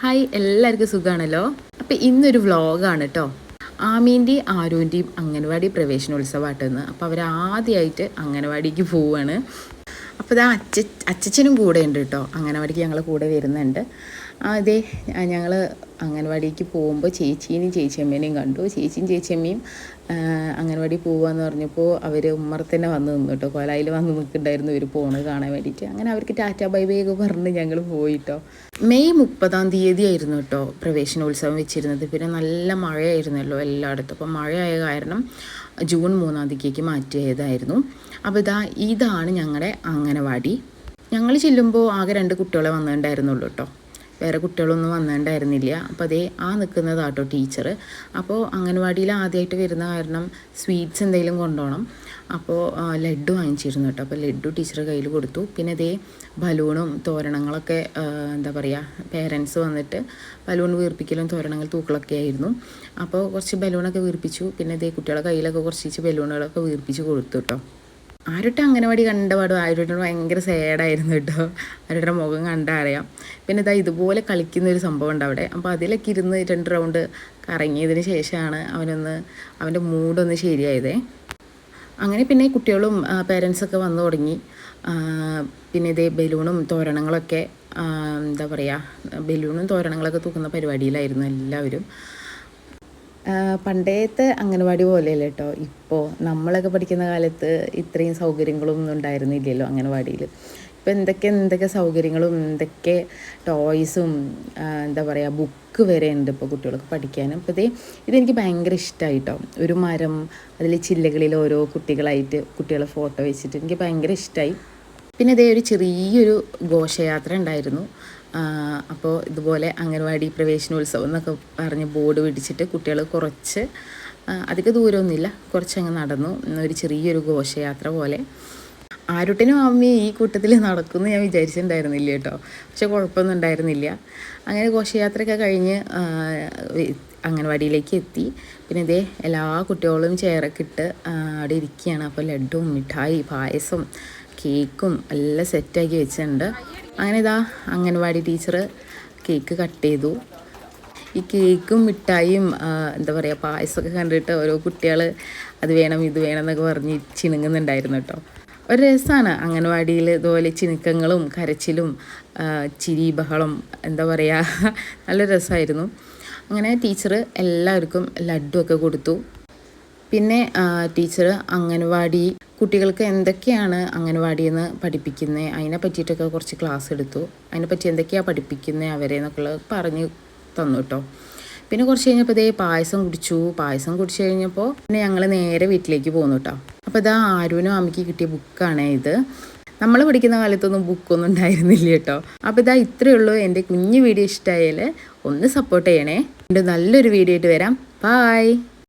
Hi, എല്ലാവർക്കും സുഖമാണല്ലോ. അപ്പോൾ ഇന്നൊരു വ്ളോഗാണ് കേട്ടോ. ആമീൻ്റെയും ആരുവിൻ്റെയും അംഗൻവാടി പ്രവേശനോത്സവമായിട്ടെന്ന്. അപ്പോൾ അവർ ആദ്യമായിട്ട് അംഗൻവാടിക്ക് പോവുകയാണ്. അപ്പോൾ ഇതാ അച്ചച്ചനും കൂടെ ഉണ്ട് കേട്ടോ. അംഗൻവാടിക്ക് ഞങ്ങൾ കൂടെ വരുന്നുണ്ട്. അതെ, ഞങ്ങൾ അംഗൻവാടിക്ക് പോകുമ്പോൾ ചേച്ചീനെയും ചേച്ചിയമ്മേനെയും കണ്ടു. ചേച്ചിയും ചേച്ചിയമ്മയും അംഗൻവാടി പോവാന്ന് പറഞ്ഞപ്പോൾ അവർ ഉമ്മറത്തന്നെ വന്ന് നിന്നു കേട്ടോ. കൊലായിൽ വന്ന് നിൽക്കുന്നുണ്ടായിരുന്നു ഇവർ പോണത് കാണാൻ വേണ്ടിയിട്ട്. അങ്ങനെ അവർക്ക് ടാറ്റ ബൈ ബൈ ഒക്കെ പറഞ്ഞ് ഞങ്ങൾ പോയിട്ടോ. മെയ് 30 ആയിരുന്നു കേട്ടോ പ്രവേശനോത്സവം വെച്ചിരുന്നത്. പിന്നെ നല്ല മഴയായിരുന്നല്ലോ എല്ലായിടത്തും. അപ്പോൾ മഴയായ കാരണം ജൂൺ 3 മാറ്റിയതായിരുന്നു. അപ്പോൾ ഇതാണ് ഞങ്ങളുടെ അംഗനവാടി. ഞങ്ങൾ ചെല്ലുമ്പോൾ ആകെ 2 കുട്ടികളെ വന്നിട്ടുണ്ടായിരുന്നുള്ളൂ കേട്ടോ. വേറെ കുട്ടികളൊന്നും വന്നിട്ടുണ്ടായിരുന്നില്ല. അപ്പോൾ നിൽക്കുന്നതാട്ടോ ടീച്ചർ. അപ്പോൾ അംഗൻവാടിയിൽ ആദ്യമായിട്ട് വരുന്ന കാരണം സ്വീറ്റ്സ് എന്തെങ്കിലും കൊണ്ടുപോകണം. അപ്പോൾ ലഡ്ഡു വാങ്ങിച്ചിരുന്നു കേട്ടോ. അപ്പോൾ ലഡ്ഡു ടീച്ചർ കയ്യിൽ കൊടുത്തു. പിന്നെ ബലൂണും തോരണങ്ങളൊക്കെ എന്താ പറയുക, പേരൻസ് വന്നിട്ട് ബലൂൺ വീർപ്പിക്കലും തോരണങ്ങൾ തൂക്കളൊക്കെ ആയിരുന്നു. അപ്പോൾ കുറച്ച് ബലൂണൊക്കെ വീർപ്പിച്ചു. പിന്നെ കുട്ടികളുടെ കയ്യിലൊക്കെ കുറച്ച് ബലൂണുകളൊക്കെ വീർപ്പിച്ച് കൊടുത്തു കേട്ടോ. ആരുടെ അംഗനവാടി കണ്ടപാടും ആരുടെ ഭയങ്കര സാഡായിരുന്നു കേട്ടോ. ആരുടെ മുഖം കണ്ടാൽ അറിയാം. പിന്നെ ഇതുപോലെ കളിക്കുന്നൊരു സംഭവം ഉണ്ട് അവിടെ. അപ്പോൾ അതിലൊക്കെ ഇരുന്ന് 2 റൗണ്ട് കറങ്ങിയതിന് ശേഷമാണ് അവൻ്റെ മൂഡൊന്ന് ശരിയായതേ. അങ്ങനെ പിന്നെ കുട്ടികളും പേരൻസൊക്കെ വന്നു തുടങ്ങി. പിന്നെ ബലൂണും തോരണങ്ങളൊക്കെ എന്താ പറയുക, ബലൂണും തോരണങ്ങളൊക്കെ തൂക്കുന്ന പരിപാടിയിലായിരുന്നു എല്ലാവരും. പണ്ടത്തെ അംഗനവാടി പോലെയല്ല കേട്ടോ. ഇപ്പോൾ നമ്മളൊക്കെ പഠിക്കുന്ന കാലത്ത് ഇത്രയും സൗകര്യങ്ങളൊന്നും ഉണ്ടായിരുന്നില്ലല്ലോ അംഗനവാടിയിൽ. ഇപ്പോൾ എന്തൊക്കെ സൗകര്യങ്ങളും എന്തൊക്കെ ടോയ്സും എന്താ പറയുക, ബുക്ക് വരെ ഉണ്ട് ഇപ്പോൾ കുട്ടികൾക്ക് പഠിക്കാനും. അപ്പോൾ ഇതെനിക്ക് ഭയങ്കര ഇഷ്ടമായി കേട്ടോ. ഒരു മരം, അതിൽ ചില്ലകളിൽ ഓരോ കുട്ടികളായിട്ട് കുട്ടികളെ ഫോട്ടോ വെച്ചിട്ട് എനിക്ക് ഭയങ്കര ഇഷ്ടമായി. പിന്നെ ഒരു ചെറിയൊരു ഘോഷയാത്ര ഉണ്ടായിരുന്നു. അപ്പോൾ ഇതുപോലെ അംഗൻവാടി പ്രവേശനോത്സവം എന്നൊക്കെ പറഞ്ഞ് ബോർഡ് പിടിച്ചിട്ട് കുട്ടികൾ കുറച്ച് അധിക ദൂരമൊന്നുമില്ല, കുറച്ചങ്ങ് നടന്നു. ഒരു ചെറിയൊരു ഘോഷയാത്ര പോലെ. ആരുട്ടിനും അമ്മി ഈ കൂട്ടത്തിൽ നടക്കുമെന്ന് ഞാൻ വിചാരിച്ചിട്ടുണ്ടായിരുന്നില്ല കേട്ടോ. പക്ഷെ കുഴപ്പമൊന്നും ഉണ്ടായിരുന്നില്ല. അങ്ങനെ ഘോഷയാത്രയൊക്കെ കഴിഞ്ഞ് അംഗൻവാടിയിലേക്ക് എത്തി. പിന്നെ എല്ലാ കുട്ടികളും ചെയറൊക്കെ ഇട്ട് അവിടെ ഇരിക്കുകയാണ്. അപ്പോൾ ലഡ്ഡും മിഠായി പായസം കേക്കും എല്ലാം സെറ്റാക്കി വെച്ചിട്ടുണ്ട്. അങ്ങനെ അംഗൻവാടി ടീച്ചർ കേക്ക് കട്ട് ചെയ്തു. ഈ കേക്കും മിഠായിയും എന്താ പറയുക, പായസമൊക്കെ കണ്ടിട്ട് ഓരോ കുട്ടികൾ അത് വേണം ഇത് വേണം എന്നൊക്കെ പറഞ്ഞ് ചിണുങ്ങുന്നുണ്ടായിരുന്നു കേട്ടോ. ഒരു രസമാണ് അംഗൻവാടിയിൽ ഇതുപോലെ ചിണുക്കങ്ങളും കരച്ചിലും ചിരി ബഹളം, എന്താ പറയുക, നല്ല രസമായിരുന്നു. അങ്ങനെ ടീച്ചർ എല്ലാവർക്കും ലഡ്ഡു ഒക്കെ കൊടുത്തു. പിന്നെ ടീച്ചർ അംഗൻവാടി കുട്ടികൾക്ക് എന്തൊക്കെയാണ് അംഗൻവാടിയിൽ നിന്ന് പഠിപ്പിക്കുന്നത് അതിനെ പറ്റിയിട്ടൊക്കെ കുറച്ച് ക്ലാസ് എടുത്തു. അതിനെപ്പറ്റി എന്തൊക്കെയാണ് പഠിപ്പിക്കുന്നത് അവരെ എന്നൊക്കെ പറഞ്ഞ് തന്നു കേട്ടോ. പിന്നെ കുറച്ച് കഴിഞ്ഞപ്പോൾ പായസം കുടിച്ചു കഴിഞ്ഞപ്പോൾ പിന്നെ ഞങ്ങൾ നേരെ വീട്ടിലേക്ക് പോന്നു കേട്ടോ. അപ്പോൾ ആരുവിനും അമ്മയ്ക്ക് കിട്ടിയ ബുക്കാണ് ഇത്. നമ്മൾ പഠിക്കുന്ന കാലത്തൊന്നും ബുക്കൊന്നും ഉണ്ടായിരുന്നില്ല കേട്ടോ. അപ്പോൾ ഇത്രയേ ഉള്ളൂ. എൻ്റെ കുഞ്ഞു വീഡിയോ ഇഷ്ടമായാൽ ഒന്ന് സപ്പോർട്ട് ചെയ്യണേ. നല്ലൊരു വീഡിയോ ആയിട്ട് വരാം. ബായ്.